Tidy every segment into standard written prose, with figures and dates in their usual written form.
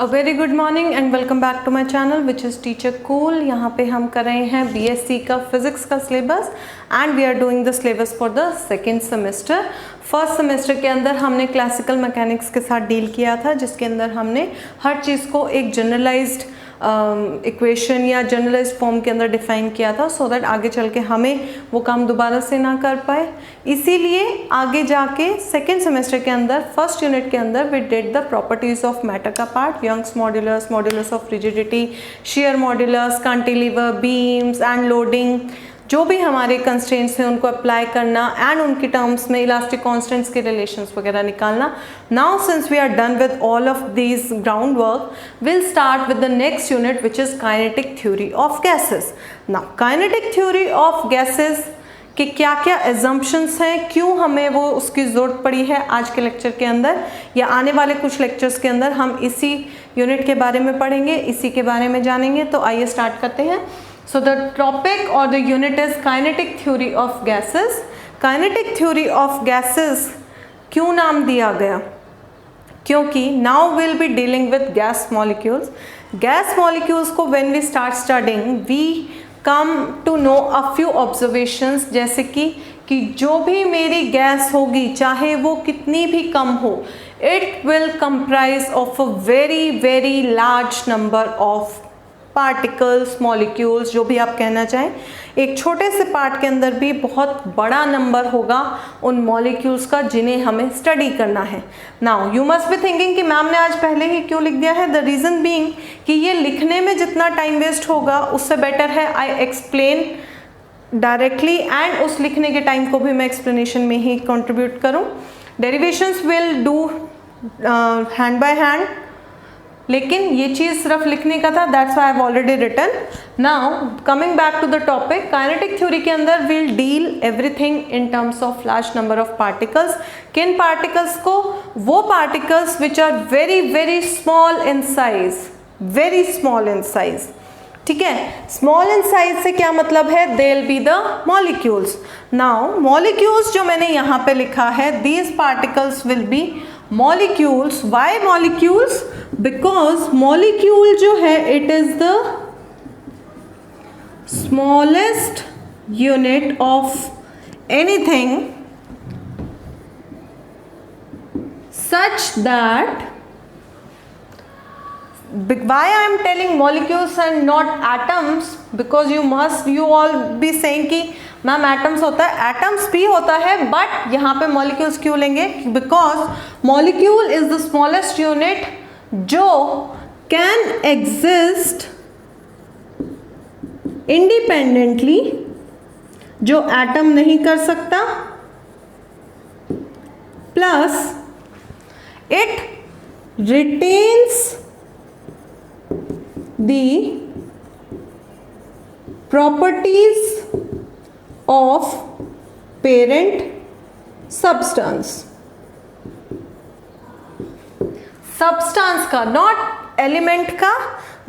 A very good morning and welcome back to my channel which is Teacher Cool. यहाँ पे हम कर रहे हैं बीएससी का फिजिक्स का syllabus and we are doing the syllabus for the second semester. First semester के अंदर हमने क्लासिकल मैकेनिक्स के साथ डील किया था, जिसके अंदर हमने हर चीज़ को एक जनरलाइज्ड इक्वेशन या जनरलाइज्ड फॉर्म के अंदर डिफाइन किया था, सो दैट आगे चल के हमें वो काम दोबारा से ना कर पाए। इसीलिए आगे जाके सेकेंड सेमेस्टर के अंदर फर्स्ट यूनिट के अंदर we did the properties of matter का part, Young's modulus, modulus of rigidity, shear modulus, cantilever, beams and loading, जो भी हमारे कंस्ट्रेंट्स हैं उनको अप्लाई करना एंड उनकी टर्म्स में इलास्टिक कांस्टेंट्स के रिलेशंस वगैरह निकालना। Now since we are done with all of these ground work, will start with the next unit which is kinetic theory of gases. Now kinetic theory of gases कि क्या क्या assumptions हैं, क्यों हमें वो उसकी ज़रूरत पड़ी है आज के लेक्चर के अंदर या आने वाले कुछ लेक्चर्स के अंदर हम इसी यूनिट के बारे में पढ़ेंगे, इसी के बारे में जानेंगे। तो आइए स्टार्ट करते हैं। So the topic or the unit is kinetic theory of gases. Kinetic theory of gases क्यों नाम दिया गया? क्योंकि now we'll be dealing with gas molecules. Gas molecules को when we start studying, we come to know a few observations, जैसे कि जो भी मेरी गैस होगी चाहे वो कितनी भी कम हो, it will comprise of a very very large number of particles, molecules, जो भी आप कहना चाहें। एक छोटे से पार्ट के अंदर भी बहुत बड़ा नंबर होगा उन मॉलिक्यूल्स का जिन्हें हमें स्टडी करना है। Now you must be thinking कि मैम ने आज पहले ही क्यों लिख दिया है। द रीज़न बीइंग कि ये लिखने में जितना टाइम वेस्ट होगा उससे बेटर है आई एक्सप्लेन डायरेक्टली एंड उस लिखने के टाइम को भी मैं एक्सप्लेनेशन में ही कंट्रीब्यूट करूँ। Derivations will do hand by hand, लेकिन ये चीज़ सिर्फ लिखने का था, that's why I have already written. Now coming back to the topic, kinetic theory के अंदर will deal everything in terms of large number of particles. किन पार्टिकल्स को? वो particles which are very very small in size, very small in size. ठीक है, small in size से क्या मतलब है? They will be the molecules. Now molecules जो मैंने यहाँ पे लिखा है, these particles will be molecules. Why molecules? Because molecule जो है it is the smallest unit of anything such that, why I am telling molecules and not atoms, because you all be saying कि ma'am atoms होता है, atoms भी होता है, but यहाँ पे मॉलिक्यूल्स क्यों लेंगे? Because molecule is the smallest unit जो कैन एग्जिस्ट इंडिपेंडेंटली, जो एटम नहीं कर सकता, plus it retains the properties of parent substance का, नॉट एलिमेंट का।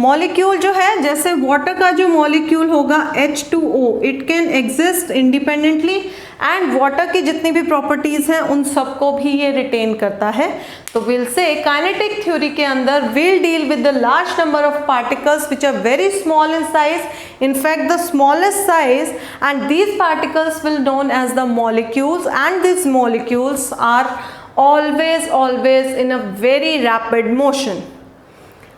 मॉलिक्यूल जो है, जैसे वाटर का जो मॉलिक्यूल होगा H2O, it can exist independently and water की जितनी भी प्रॉपर्टीज हैं उन सबको भी ये रिटेन करता है। तो विल से काइनेटिक थ्योरी के अंदर will deal with the large number of particles which are very small in size, in fact the smallest size, and these particles will known as the molecules, and these molecules are always in a very rapid motion.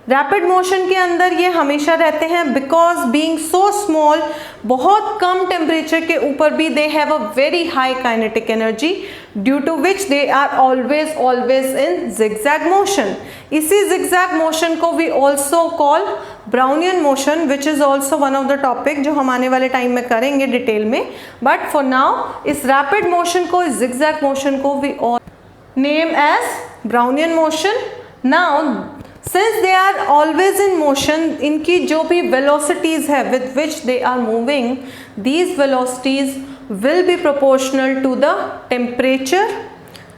Rapid motion के अंदर ये हमेशा रहते हैं, because being so small, बहुत कम temperature के ऊपर भी they have a very high kinetic energy, due to which they are always in zigzag motion. इसी जिगजैग मोशन को we also call Brownian motion, which is also one of the topic जो हम आने वाले time में करेंगे detail में। But for now इस रैपिड मोशन को, इस जिगजैग मोशन को we all name as Brownian motion. Now since they are always in motion, इनकी जो भी वेलोसिटीज़ है with which they are moving, these velocities will be proportional to the temperature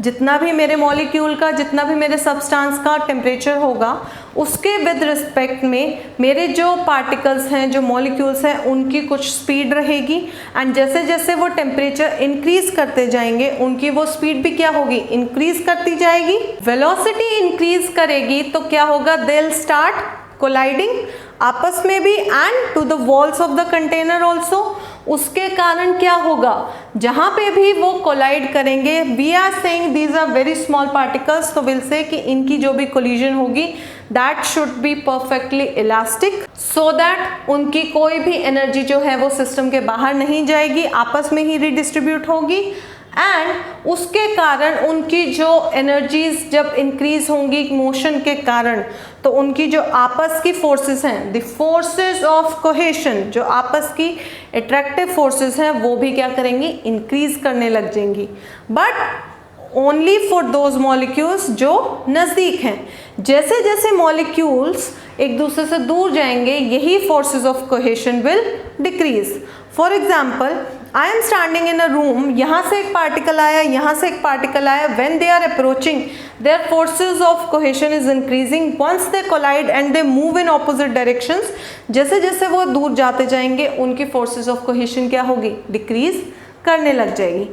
जितना भी मेरे मॉलिक्यूल का, जितना भी मेरे सब्सटेंस का टेम्परेचर होगा, उसके विद रिस्पेक्ट में मेरे जो पार्टिकल्स हैं, जो मॉलिक्यूल्स हैं, उनकी कुछ स्पीड रहेगी। एंड जैसे जैसे वो टेम्परेचर इंक्रीज करते जाएंगे, उनकी वो स्पीड भी क्या होगी, इंक्रीज करती जाएगी। वेलोसिटी इंक्रीज करेगी तो क्या होगा, दे विल स्टार्ट कोलाइडिंग आपस में भी and to the walls of the container also. उसके कारण क्या होगा, जहां पे भी वो कोलाइड करेंगे, we are saying these are very small particles, तो विल से कि इनकी जो भी कोलिजन होगी that should be perfectly elastic, so that उनकी कोई भी एनर्जी जो है वो सिस्टम के बाहर नहीं जाएगी, आपस में ही रिडिस्ट्रीब्यूट होगी। एंड उसके कारण उनकी जो एनर्जीज जब इंक्रीज होंगी मोशन के कारण, तो उनकी जो आपस की फोर्सेस हैं, द फोर्सेस ऑफ कोहेशन, जो आपस की अट्रैक्टिव फोर्सेस हैं, वो भी क्या करेंगी, इंक्रीज करने लग जाएंगी। But only for those molecules जो नज़दीक हैं। जैसे जैसे मॉलिक्यूल्स एक दूसरे से दूर जाएंगे, यही forces of cohesion will decrease. For example, I am standing in a room, यहाँ से एक पार्टिकल आया, यहाँ से एक पार्टिकल आया, when they are approaching their forces of cohesion is increasing, once they collide and they move in opposite directions, जैसे जैसे वो दूर जाते जाएंगे उनकी फोर्सेस ऑफ कोहेशन क्या होगी, डिक्रीज करने लग जाएगी।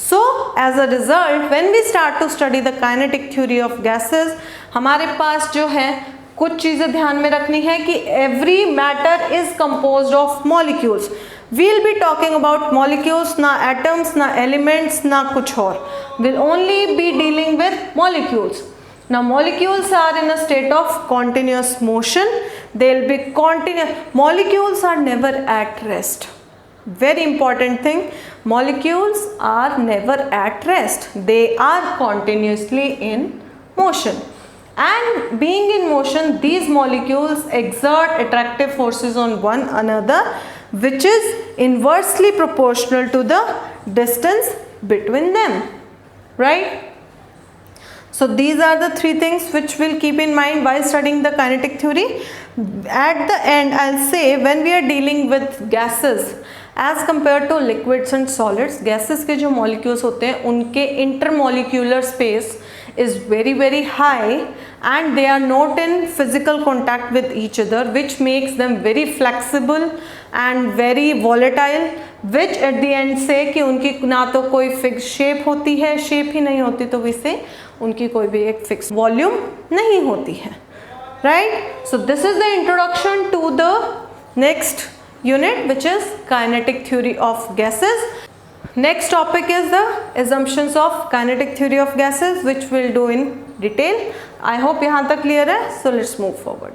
So as a result when we start to study the kinetic theory of gases, हमारे पास जो है कुछ चीज़ें ध्यान में रखनी है कि every matter is composed of molecules. We'll be talking about molecules, ना atoms, ना elements, ना कुछ और. We'll only be dealing with molecules. Now molecules are in a state of continuous motion. They'll be continuous. Molecules are never at rest. Very important thing. Molecules are never at rest. They are continuously in motion. And being in motion, these molecules exert attractive forces on one another, which is inversely proportional to the distance between them, right? So these are the three things which we'll keep in mind while studying the kinetic theory. At the end, I'll say when we are dealing with gases as compared to liquids and solids, gases के जो molecules होते हैं उनके intermolecular space is very very high and they are not in physical contact with each other, which makes them very flexible and very volatile, which at the end से कि उनकी ना तो कोई फिक्स शेप होती है, शेप ही नहीं होती तो वैसे उनकी कोई भी एक फिक्स वॉल्यूम नहीं होती है, right? So this is the introduction to the next unit, which is kinetic theory of gases. Next topic is the assumptions of kinetic theory of gases, which we'll do in detail. I hope यहाँ तक clear है. So let's move forward.